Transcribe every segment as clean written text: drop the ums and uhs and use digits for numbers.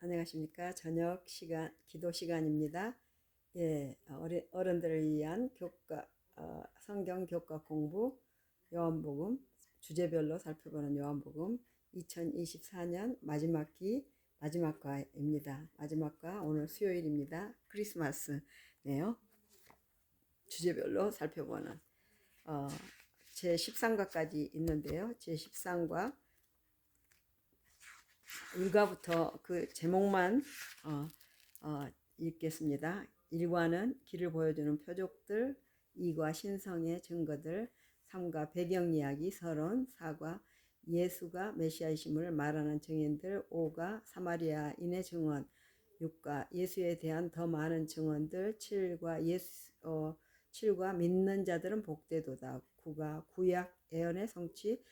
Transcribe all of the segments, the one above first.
안녕하십니까. 저녁 시간, 기도 시간입니다. 예, 어른들을 위한 교과, 성경 교과 공부, 요한복음, 주제별로 살펴보는 요한복음 2024년 마지막 기, 마지막 과입니다. 마지막 과 오늘 수요일입니다. 크리스마스네요. 주제별로 살펴보는, 어, 제 13과까지 있는데요. 제 13과 1과부터 그 제목만 어, 읽겠습니다. 1과는 길을 보여주는 표적들, 2과 신성의 증거들, 3과 배경 이야기, 서론, 4과 예수가 메시아이심을 말하는 증인들, 5가 사마리아인의 증언, 6과 예수에 대한 더 많은 증언들, 7과 믿는 자들은 복되도다, 9가 구약 예언의 성취,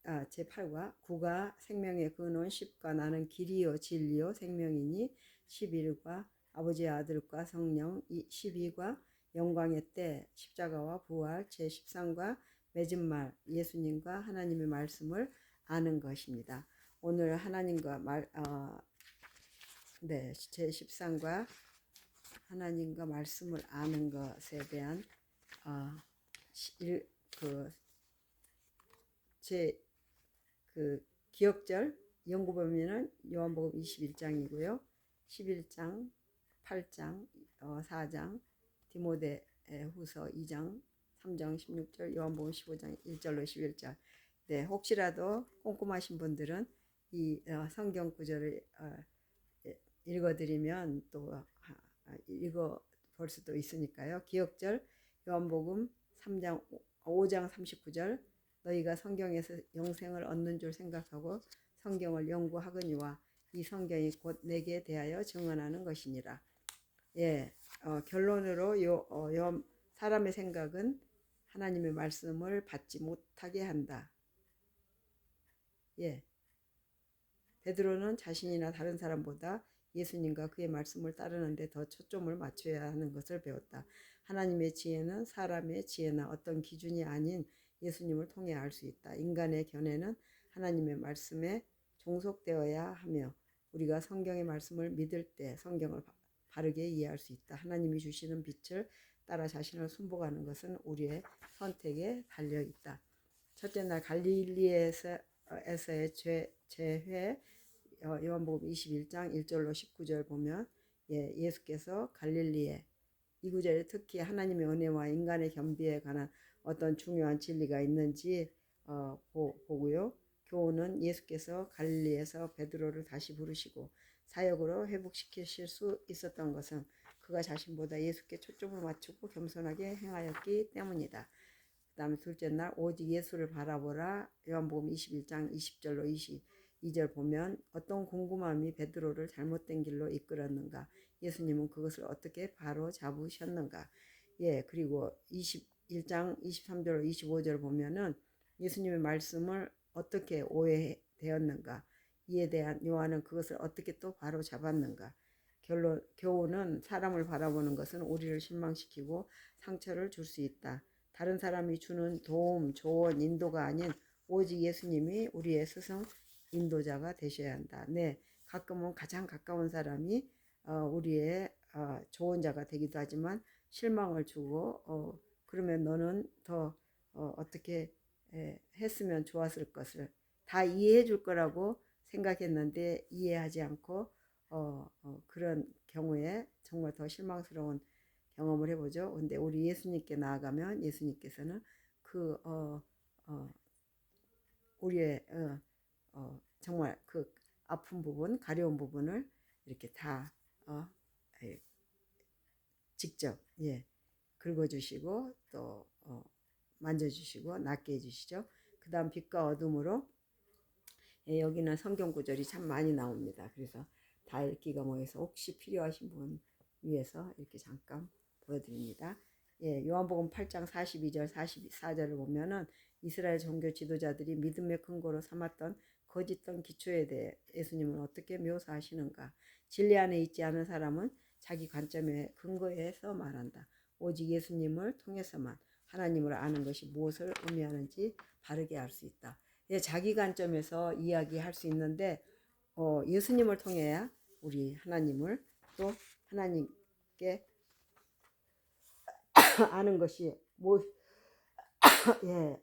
제8과 구가 생명의 근원, 10과 나는 길이요 진리요 생명이니, 11과 아버지의 아들과 성령, 12과 영광의 때, 십자가와 부활, 제13과 맺은 말, 예수님과 하나님의 말씀을 아는 것입니다. 오늘 하나님과 제13과 하나님과 말씀을 아는 것에 대한 기억절 연구 범위는 요한복음 21장이고요. 11장, 8장, 4장, 디모데 후서 2장, 3장 16절, 요한복음 15장 1절로 11절. 네, 혹시라도 꼼꼼하신 분들은 이 성경 구절을 읽어드리면 또 읽어 볼 수도 있으니까요. 기억절 요한복음 3장 5장 39절, 너희가 성경에서 영생을 얻는 줄 생각하고 성경을 연구하거니와 이 성경이 곧 내게 대하여 증언하는 것이니라. 예, 결론으로 사람의 생각은 하나님의 말씀을 받지 못하게 한다. 예, 베드로는 자신이나 다른 사람보다 예수님과 그의 말씀을 따르는데 더 초점을 맞춰야 하는 것을 배웠다. 하나님의 지혜는 사람의 지혜나 어떤 기준이 아닌 예수님을 통해 알 수 있다. 인간의 견해는 하나님의 말씀에 종속되어야 하며 우리가 성경의 말씀을 믿을 때 성경을 바르게 이해할 수 있다. 하나님이 주시는 빛을 따라 자신을 순복하는 것은 우리의 선택에 달려 있다. 첫째 날 갈릴리에서의 재회, 요한복음 21장 1절로 19절 보면 예수께서 갈릴리에, 이 구절에 특히 하나님의 은혜와 인간의 겸비에 관한 어떤 중요한 진리가 있는지 보고요. 교훈은 예수께서 갈릴리에서 베드로를 다시 부르시고 사역으로 회복시키실 수 있었던 것은 그가 자신보다 예수께 초점을 맞추고 겸손하게 행하였기 때문이다. 그 다음에 둘째 날 오직 예수를 바라보라, 요한복음 21장 20절로 22절 보면 어떤 궁금함이 베드로를 잘못된 길로 이끌었는가, 예수님은 그것을 어떻게 바로 잡으셨는가. 그리고 21장 23절로 25절 보면은 예수님의 말씀을 어떻게 오해되었는가, 이에 대한 요한은 그것을 어떻게 또 바로 잡았는가. 교훈은 사람을 바라보는 것은 우리를 실망시키고 상처를 줄 수 있다. 다른 사람이 주는 도움, 조언, 인도가 아닌 오직 예수님이 우리의 스승 인도자가 되셔야 한다. 네, 가끔은 가장 가까운 사람이 우리의 조언자가 되기도 하지만 실망을 주고 그러면 너는 더 어떻게 했으면 좋았을 것을 다 이해해 줄 거라고 생각했는데 이해하지 않고 그런 경우에 정말 더 실망스러운 경험을 해보죠. 근데 우리 예수님께 나아가면 예수님께서는 우리의 정말 그 아픈 부분, 가려운 부분을 이렇게 다 직접 긁어주시고 또 만져주시고 낫게 해주시죠. 그 다음 빛과 어둠으로, 여기는 성경 구절이 참 많이 나옵니다. 그래서 다 읽기가 뭐해서 혹시 필요하신 분 위해서 이렇게 잠깐 보여드립니다. 요한복음 8장 42절 44절을 보면은 이스라엘 종교 지도자들이 믿음의 근거로 삼았던 거짓된 기초에 대해 예수님은 어떻게 묘사하시는가. 진리 안에 있지 않은 사람은 자기 관점에 근거해서 말한다. 오직 예수님을 통해서만 하나님을 아는 것이 무엇을 의미하는지 바르게 알 수 있다. 자기 관점에서 이야기할 수 있는데 예수님을 통해야 우리 하나님을 또 하나님께 아는 것이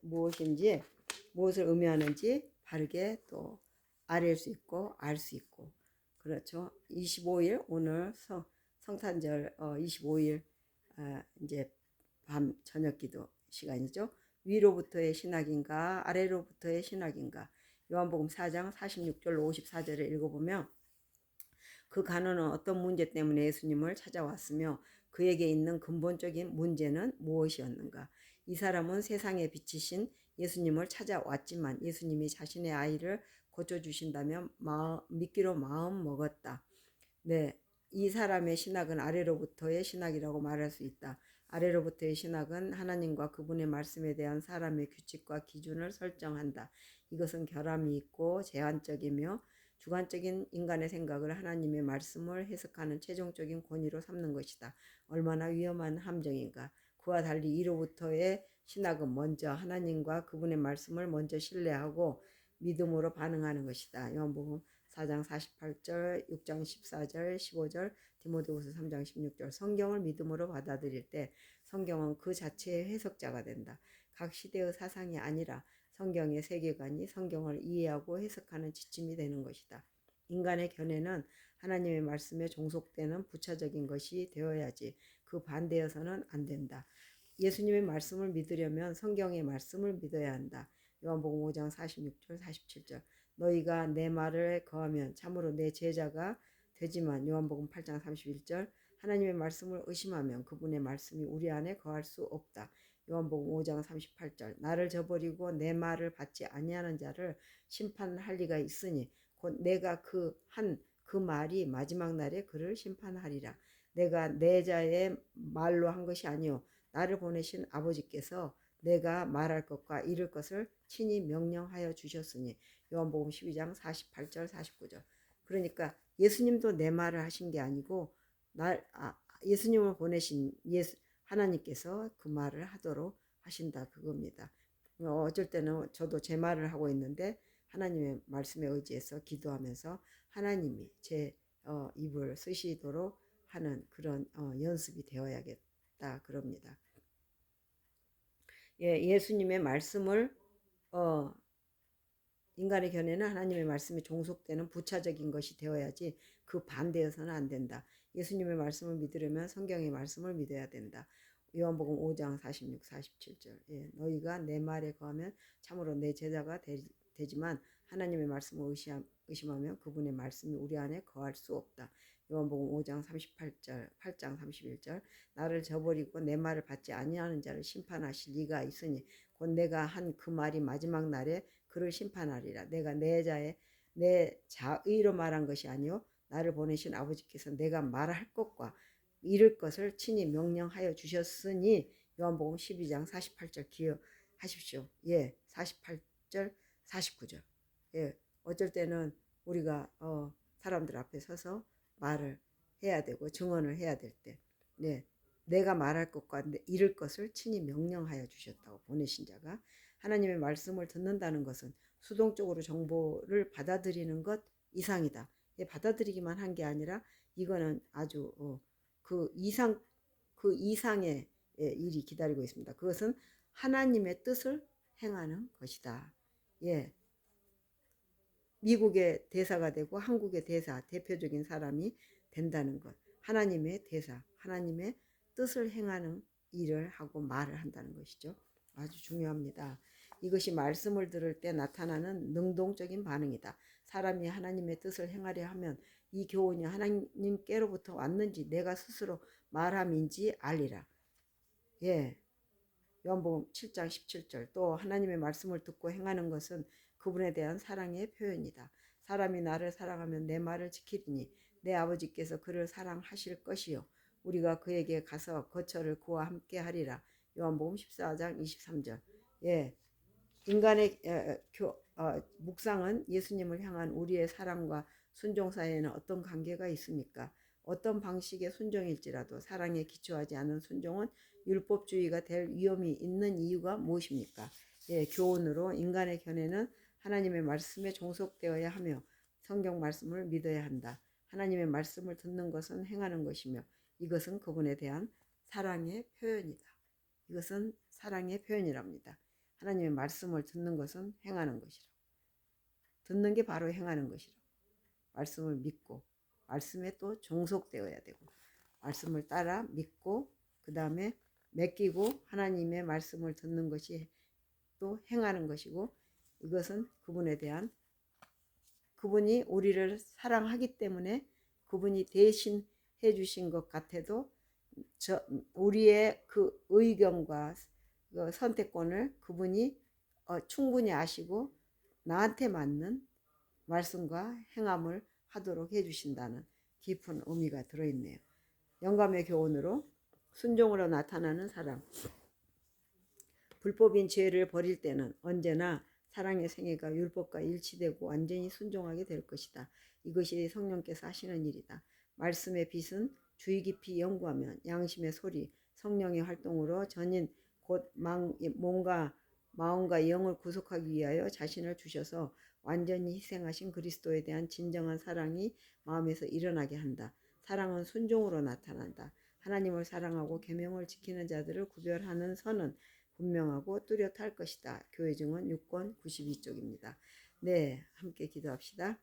무엇인지 무엇을 의미하는지 바르게 또 아릴 수 있고 알 수 있고 그렇죠. 25일 오늘 성탄절 25일 이제 밤 저녁 기도 시간이죠. 위로부터의 신학인가 아래로부터의 신학인가 요한복음 4장 46절로 54절을 읽어보면 그 간호는 어떤 문제 때문에 예수님을 찾아왔으며 그에게 있는 근본적인 문제는 무엇이었는가. 이 사람은 세상에 비치신 예수님을 찾아왔지만 예수님이 자신의 아이를 고쳐주신다면 믿기로 마음 먹었다. 네, 이 사람의 신학은 아래로부터의 신학이라고 말할 수 있다. 아래로부터의 신학은 하나님과 그분의 말씀에 대한 사람의 규칙과 기준을 설정한다. 이것은 결함이 있고 제한적이며 주관적인 인간의 생각을 하나님의 말씀을 해석하는 최종적인 권위로 삼는 것이다. 얼마나 위험한 함정인가. 그와 달리 이로부터의 신학은 먼저 하나님과 그분의 말씀을 먼저 신뢰하고 믿음으로 반응하는 것이다. 요한복음 4장 48절, 6장 14절, 15절, 디모데후서 3장 16절. 성경을 믿음으로 받아들일 때 성경은 그 자체의 해석자가 된다. 각 시대의 사상이 아니라 성경의 세계관이 성경을 이해하고 해석하는 지침이 되는 것이다. 인간의 견해는 하나님의 말씀에 종속되는 부차적인 것이 되어야지 그 반대여서는 안 된다. 예수님의 말씀을 믿으려면 성경의 말씀을 믿어야 한다. 요한복음 5장 46절 47절. 너희가 내 말을 거하면 참으로 내 제자가 되지만 요한복음 8장 31절. 하나님의 말씀을 의심하면 그분의 말씀이 우리 안에 거할 수 없다. 요한복음 5장 38절. 나를 저버리고 내 말을 받지 아니하는 자를 심판할 리가 있으니 곧 내가 그 말이 마지막 날에 그를 심판하리라. 내가 내 자의 말로 한 것이 아니요 나를 보내신 아버지께서 내가 말할 것과 이룰 것을 친히 명령하여 주셨으니 요한복음 12장 48절 49절. 그러니까 예수님도 내 말을 하신 게 아니고 예수님을 보내신 하나님께서 그 말을 하도록 하신다 그겁니다. 어쩔 때는 저도 제 말을 하고 있는데 하나님의 말씀에 의지해서 기도하면서 하나님이 제 입을 쓰시도록 하는 그런 연습이 되어야겠다 그럽니다. 예수님의 말씀을 인간의 견해는 하나님의 말씀에 종속되는 부차적인 것이 되어야지 그 반대여서는 안 된다. 예수님의 말씀을 믿으려면 성경의 말씀을 믿어야 된다. 요한복음 5장 46, 47절. 너희가 내 말에 거하면 참으로 내 제자가 되지만 하나님의 말씀을 의심하면 그분의 말씀이 우리 안에 거할 수 없다. 요한복음 5장 38절, 8장 31절. 나를 저버리고 내 말을 받지 아니하는 자를 심판하실 이가 있으니 곧 내가 한 그 말이 마지막 날에 그를 심판하리라. 내가 내 자의로 말한 것이 아니요 나를 보내신 아버지께서 내가 말할 것과 이룰 것을 친히 명령하여 주셨으니 요한복음 12장 48절 기억하십시오. 48절 49절. 어쩔 때는 우리가 사람들 앞에 서서 말을 해야 되고 증언을 해야 될 때 내가 말할 것과 이룰 것을 친히 명령하여 주셨다고 보내신 자가 하나님의 말씀을 듣는다는 것은 수동적으로 정보를 받아들이는 것 이상이다. 받아들이기만 한 게 아니라 이거는 아주 그 이상의 일이 기다리고 있습니다. 그것은 하나님의 뜻을 행하는 것이다. 미국의 대사가 되고 한국의 대표적인 사람이 된다는 것. 하나님의 대사, 하나님의 뜻을 행하는 일을 하고 말을 한다는 것이죠. 아주 중요합니다. 이것이 말씀을 들을 때 나타나는 능동적인 반응이다. 사람이 하나님의 뜻을 행하려 하면 이 교훈이 하나님께로부터 왔는지 내가 스스로 말함인지 알리라. 요한복음 7장 17절. 또 하나님의 말씀을 듣고 행하는 것은 그분에 대한 사랑의 표현이다. 사람이 나를 사랑하면 내 말을 지키리니 내 아버지께서 그를 사랑하실 것이요 우리가 그에게 가서 거처를 그와 함께 하리라. 요한복음 14장 23절. 인간의 묵상은 예수님을 향한 우리의 사랑과 순종 사이에는 어떤 관계가 있습니까? 어떤 방식의 순종일지라도 사랑에 기초하지 않은 순종은 율법주의가 될 위험이 있는 이유가 무엇입니까? 교훈으로 인간의 견해는 하나님의 말씀에 종속되어야 하며 성경 말씀을 믿어야 한다. 하나님의 말씀을 듣는 것은 행하는 것이며 이것은 그분에 대한 사랑의 표현이다. 이것은 사랑의 표현이랍니다. 하나님의 말씀을 듣는 것은 행하는 것이라. 듣는 게 바로 행하는 것이라. 말씀을 믿고 말씀에 또 종속되어야 되고 말씀을 따라 믿고 그 다음에 맡기고 하나님의 말씀을 듣는 것이 또 행하는 것이고 이것은 그분에 대한 그분이 우리를 사랑하기 때문에 그분이 대신 해주신 것 같아도 우리의 그 의견과 그 선택권을 그분이 충분히 아시고 나한테 맞는 말씀과 행함을 하도록 해주신다는 깊은 의미가 들어있네요. 영감의 교훈으로 순종으로 나타나는 사랑. 불법인 죄를 버릴 때는 언제나 사랑의 생애가 율법과 일치되고 완전히 순종하게 될 것이다. 이것이 성령께서 하시는 일이다. 말씀의 빛은 주의 깊이 연구하면 양심의 소리, 성령의 활동으로 전인 곧 몸과 마음과 영을 구속하기 위하여 자신을 주셔서 완전히 희생하신 그리스도에 대한 진정한 사랑이 마음에서 일어나게 한다. 사랑은 순종으로 나타난다. 하나님을 사랑하고 계명을 지키는 자들을 구별하는 선은 분명하고 뚜렷할 것이다. 교회 증언 6권 92쪽입니다. 네, 함께 기도합시다.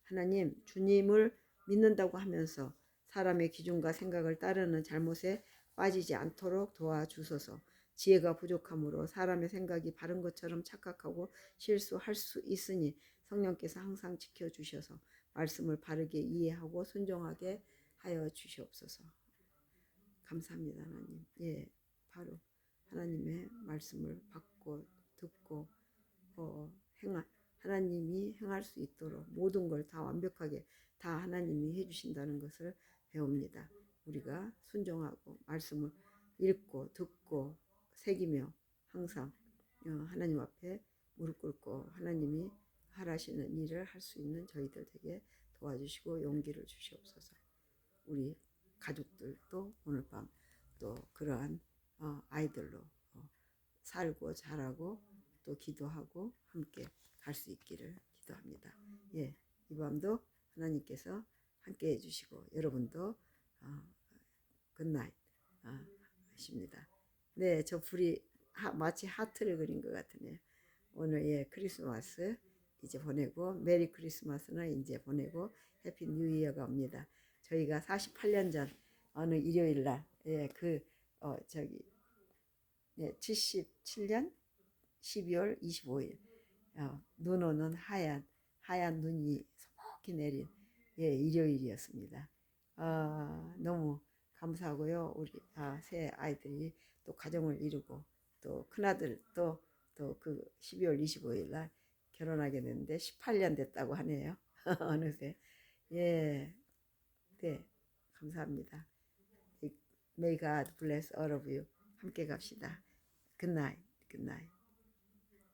하나님, 주님을 믿는다고 하면서 사람의 기준과 생각을 따르는 잘못에 빠지지 않도록 도와주소서. 지혜가 부족하므로 사람의 생각이 바른 것처럼 착각하고 실수할 수 있으니 성령께서 항상 지켜주셔서 말씀을 바르게 이해하고 순종하게 하여 주시옵소서. 감사합니다, 하나님. 예, 바로 하나님의 말씀을 받고 듣고 하나님이 행할 수 있도록 모든 걸 다 완벽하게 다 하나님이 해주신다는 것을 배웁니다. 우리가 순종하고 말씀을 읽고 듣고 새기며 항상 하나님 앞에 무릎 꿇고 하나님이 하라시는 일을 할 수 있는 저희들 되게 도와주시고 용기를 주시옵소서. 우리 가족들도 오늘 밤 또 그러한 아이들로 살고 자라고 또 기도하고 함께 갈 수 있기를 기도합니다. 예, 이 밤도 하나님께서 함께 해주시고 여러분도 굿나잇 하십니다. 네, 저 불이 마치 하트를 그린 것 같으네요. 오늘 예 크리스마스 이제 보내고 메리 크리스마스는 이제 보내고 해피 뉴 이어가 옵니다. 저희가 48년 전 어느 일요일 날 예, 예, 77년 12월 25일 눈 오는 하얀 눈이 소복히 내린 예, 일요일이었습니다. 너무 감사하고요. 우리 새 아이들이 또 가정을 이루고 또 큰아들 또 그 12월 25일 날 결혼하게 됐는데 18년 됐다고 하네요. 어느새 예, 네, 감사합니다. May God bless all of you. 함께 갑시다. Good night. Good night.